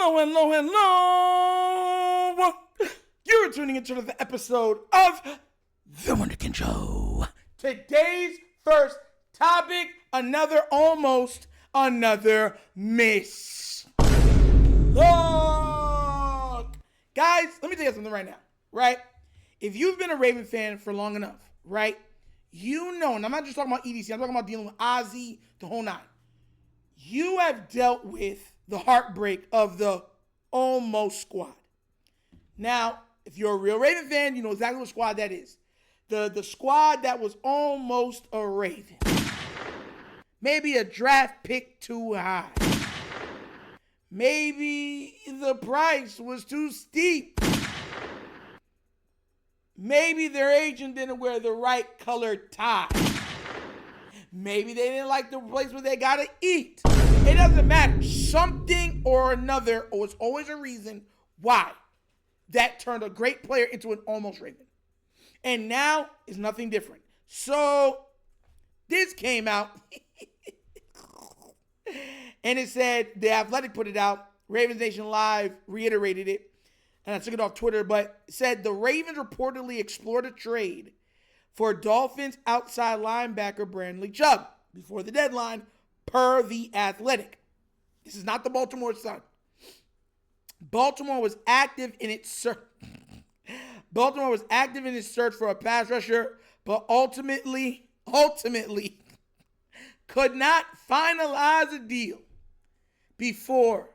Hello, hello, hello. You're tuning into the episode of The Wunderkind Show. Today's first topic, another almost, another miss. Look. Guys, let me tell you something right now, right? If you've been a Raven fan for long enough, right, you know, and I'm not just talking about EDC, I'm talking about dealing with Ozzy, the whole nine. You have dealt with the heartbreak of the almost squad. Now, if you're a real Raven fan, you know exactly what squad that is. The squad that was almost a Raven. Maybe a draft pick too high. Maybe the price was too steep. Maybe their agent didn't wear the right colored tie. Maybe they didn't like the place where they gotta eat. It doesn't matter. Something or another, or it's always a reason why that turned a great player into an almost Raven. And now is nothing different. So this came out and it said, The Athletic put it out, Ravens Nation Live reiterated it, and I took it off Twitter, but it said the Ravens reportedly explored a trade for Dolphins outside linebacker Brandley Chubb before the deadline, per The Athletic. This is not the Baltimore Sun. Baltimore was active in its search. Baltimore was active in its search for a pass rusher, but ultimately could not finalize a deal before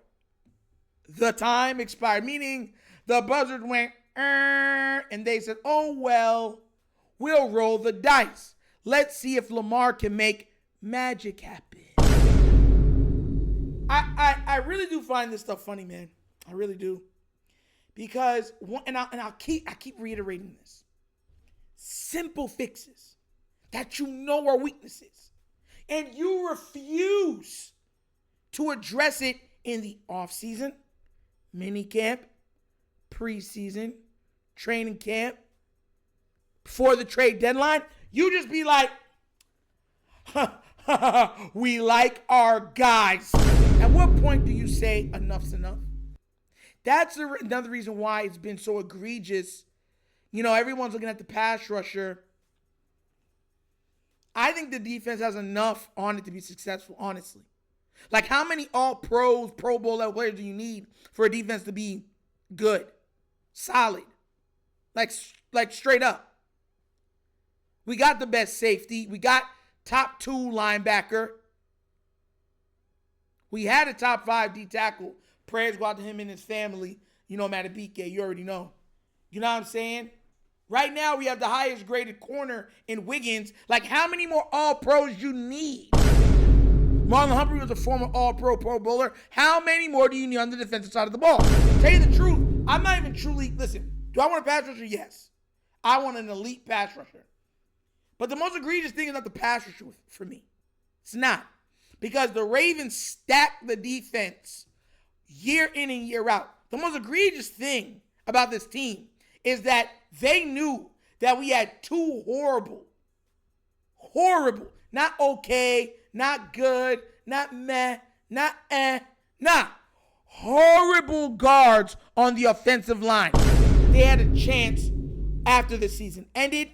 the time expired. Meaning the buzzard went, and they said, oh, well, we'll roll the dice. Let's see if Lamar can make magic happen. I really do find this stuff funny, man. I really do. Because, I'll keep reiterating this. Simple fixes that you know are weaknesses. And you refuse to address it in the offseason, mini camp, preseason, training camp, before the trade deadline. You just be like, we like our guys. At what point do you say enough's enough? That's another reason why it's been so egregious. You know, everyone's looking at the pass rusher. I think the defense has enough on it to be successful, honestly. Like, how many all-pros, Pro Bowl level players do you need for a defense to be good, solid, like straight up? We got the best safety. We got top 2 linebacker. We had a top 5 D tackle. Prayers go out to him and his family. You know, Matabike, you already know. You know what I'm saying? Right now, we have the highest graded corner in Wiggins. Like, how many more all-pros you need? Marlon Humphrey was a former all-pro Pro Bowler. How many more do you need on the defensive side of the ball? Tell you the truth, I'm not even truly, listen, do I want a pass rusher? Yes. I want an elite pass rusher. But the most egregious thing is not the pass rusher for me. It's not. Because the Ravens stack the defense year in and year out. The most egregious thing about this team is that they knew that we had 2 horrible, not okay, not good, not meh, not horrible guards on the offensive line. They had a chance after the season ended.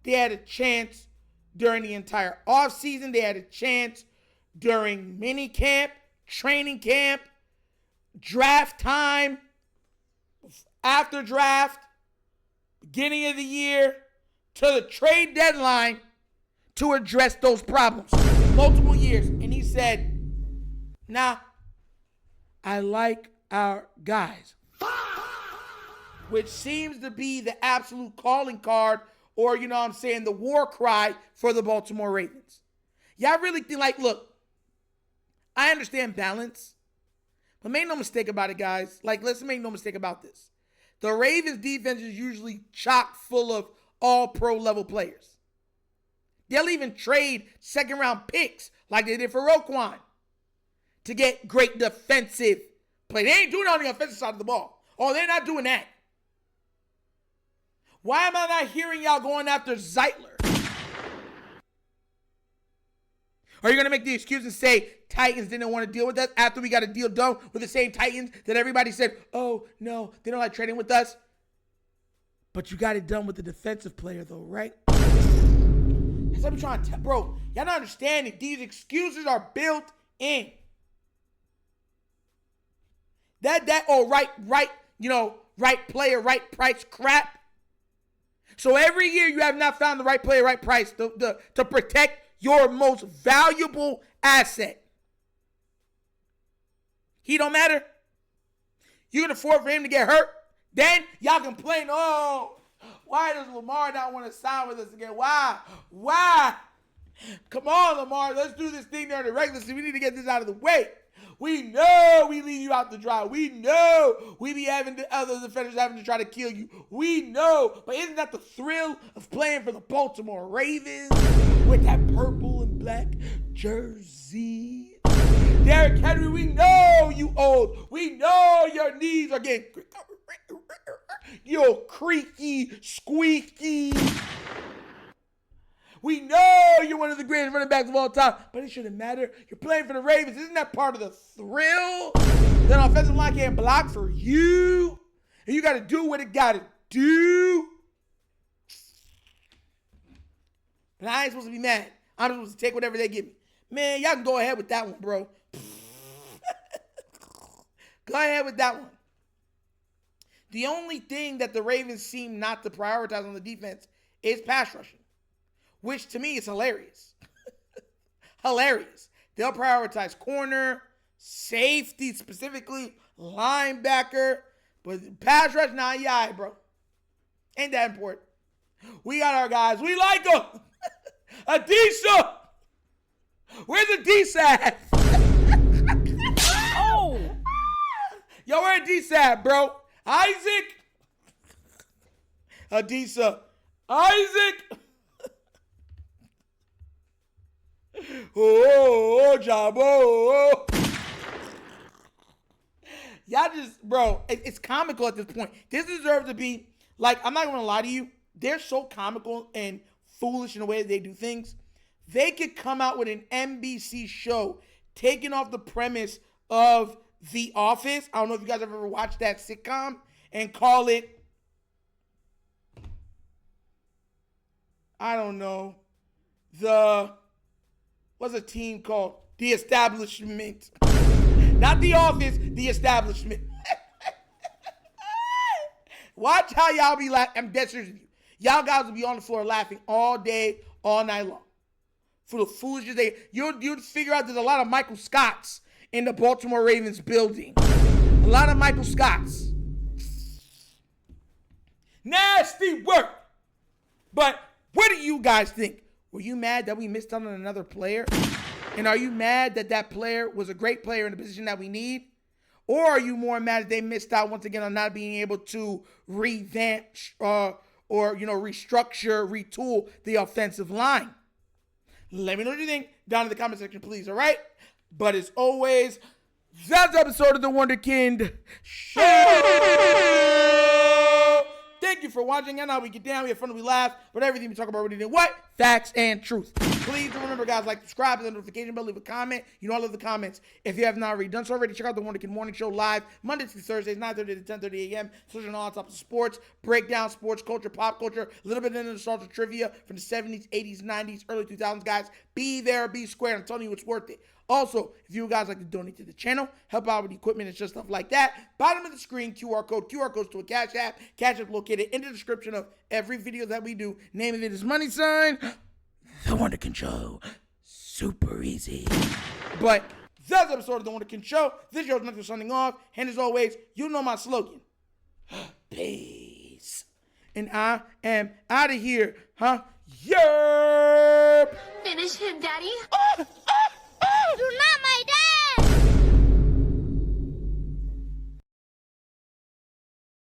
They had a chance during the entire offseason. They had a chance during mini camp, training camp, draft time, after draft, beginning of the year, to the trade deadline to address those problems. Multiple years. And he said, nah, I like our guys. Which seems to be the absolute calling card, or, you know what I'm saying, the war cry for the Baltimore Ravens. Y'all really think, like, look, I understand balance, but make no mistake about it, guys. Like, let's make no mistake about this. The Ravens defense is usually chock full of all-pro level players. They'll even trade second-round picks like they did for Roquan to get great defensive play. They ain't doing it on the offensive side of the ball. Oh, they're not doing that. Why am I not hearing y'all going after Zeitler? Are you going to make the excuse and say Titans didn't want to deal with us after we got a deal done with the same Titans that everybody said, oh, no, they don't like trading with us? But you got it done with the defensive player, though, right? That's what I'm trying to tell. Bro, y'all not understanding. These excuses are built in. Right player, right price crap. So every year you have not found the right player, right price to protect your most valuable asset. He don't matter. You can afford for him to get hurt. Then y'all complain, oh, why does Lamar not want to sign with us again? Why? Come on, Lamar. Let's do this thing during the regular season. We need to get this out of the way. We know we leave you out to dry. We know we be having the other defenders having to try to kill you. We know. But isn't that the thrill of playing for the Baltimore Ravens with that purple and black jersey? Derrick Henry, we know you old. We know your knees are getting creaky, squeaky. We know you're one of the greatest running backs of all time, but it shouldn't matter. You're playing for the Ravens. Isn't that part of the thrill? That offensive line can't block for you, and you got to do what it got to do. But I ain't supposed to be mad. I'm supposed to take whatever they give me. Man, y'all can go ahead with that one, bro. Go ahead with that one. The only thing that the Ravens seem not to prioritize on the defense is pass rushing, which to me is hilarious. Hilarious. They'll prioritize corner, safety specifically, linebacker, but pass rush, nah, yeah, bro. Ain't that important. We got our guys. We like them. Adisa. Where's Adisa at? Oh. Yo, where Adisa at, bro? Isaac. Adisa. Isaac. Oh, Jabo. Y'all just, bro, it's comical at this point. This deserves to be, like, I'm not going to lie to you. They're so comical and foolish in the way that they do things. They could come out with an NBC show taking off the premise of The Office. I don't know if you guys have ever watched that sitcom, and call it, I don't know, what's a team called? The Establishment. Not The Office, The Establishment. Watch how y'all be laughing. I'm dead serious with you. Y'all guys will be on the floor laughing all day, all night long. For the foolishness you'd figure out there's a lot of Michael Scotts in the Baltimore Ravens building. A lot of Michael Scotts. Nasty work. But what do you guys think? Were you mad that we missed out on another player? And are you mad that that player was a great player in the position that we need? Or are you more mad that they missed out once again on not being able to revamp or restructure, retool the offensive line? Let me know what you think down in the comment section, please, all right? But as always, that's the episode of The Wunderkind Show. Thank you for watching. And now we get down, we have fun, we laugh, but everything we talk about, really did what? Facts and truth. Please do remember, guys, like, subscribe, hit the notification bell, leave a comment. You know I love the comments. If you have not already done so already, check out The Wunderkind Morning Show live, Mondays through Thursdays, 9:30 to 10:30 a.m. Social on all topics of sports, breakdown, sports culture, pop culture, a little bit into nostalgia trivia from the 70s, 80s, 90s, early 2000s, guys. Be there, be square. I'm telling you, it's worth it. Also, if you guys like to donate to the channel, help out with equipment and just stuff like that, bottom of the screen, QR codes to a Cash App. Cash App located in the description of every video that we do. Name of it is money sign, The Wunderkind Show. Super easy. But that's the episode of The Wunderkind Show. This show's nothing signing off. And as always, you know my slogan. Peace. And I am out of here, huh? Yerp. Finish him, Daddy.